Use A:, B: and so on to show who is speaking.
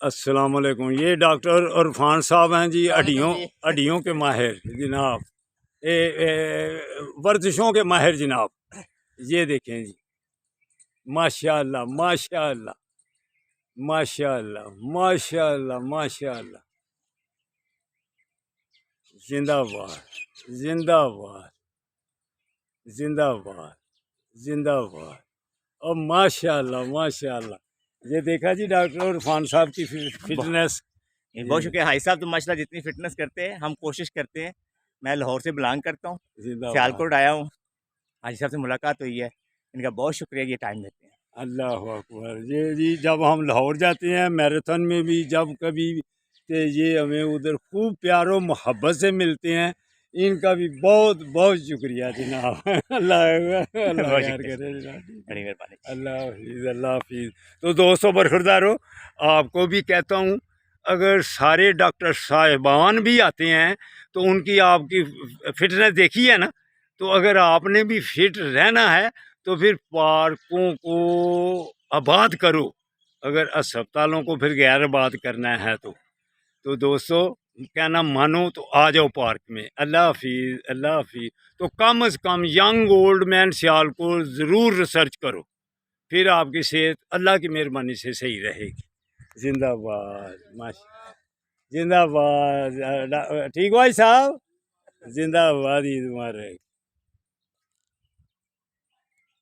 A: अस्सलाम वालेकुम। ये डॉक्टर इरफान साहब हैं जी, हड्डियों के माहिर जनाब, वर्जिशों के माहिर जनाब। ये देखें जी, माशाअल्लाह माशाअल्लाह माशाअल्लाह माशाअल्लाह माशाअल्लाह। जिंदाबाद जिंदाबाद जिंदाबाद जिंदाबाद। और माशाअल्लाह माशाअल्लाह। ये देखा जी डॉक्टर इरफान साहब की फिटनेस।
B: बहुत शुक्रिया हाई साहब, तो माशाल्लाह जितनी फिटनेस करते हैं हम कोशिश करते हैं। मैं लाहौर से बिलोंग करता हूँ, सियालकोट आया हूँ, हाजी साहब से मुलाकात हुई है, इनका बहुत शुक्रिया ये टाइम देते हैं।
A: अल्लाह अकबर। ये जी जब हम लाहौर जाते हैं मैराथन में भी जब कभी, तो ये हमें उधर खूब प्यारो मोहब्बत से मिलते हैं। इनका भी बहुत बहुत शुक्रिया जनाब। अल्लाह अल्लाह खैर करे जनाब।
B: बड़ी मेहरबानी।
A: अल्लाह हाफिज़ अल्लाह हाफिज़। तो दोस्तों बरखुरदार हो, आपको भी कहता हूँ, अगर सारे डॉक्टर साहिबान भी आते हैं तो उनकी आपकी फिटनेस देखी है ना, तो अगर आपने भी फिट रहना है तो फिर पार्कों को आबाद करो। अगर अस्पतालों को फिर गैर आबाद करना है तो दोस्तों कहना मानो तो आ जाओ पार्क में। अल्लाह हाफिज़ अल्लाह हाफिज़। तो कम से कम यंग ओल्ड मैन सियाल को ज़रूर रिसर्च करो, फिर आपकी सेहत अल्लाह की मेहरबानी से सही रहेगी। जिंदाबाद माशा जिंदाबाद। ठीक भाई साहब, जिंदाबाद। ईद मुबारक।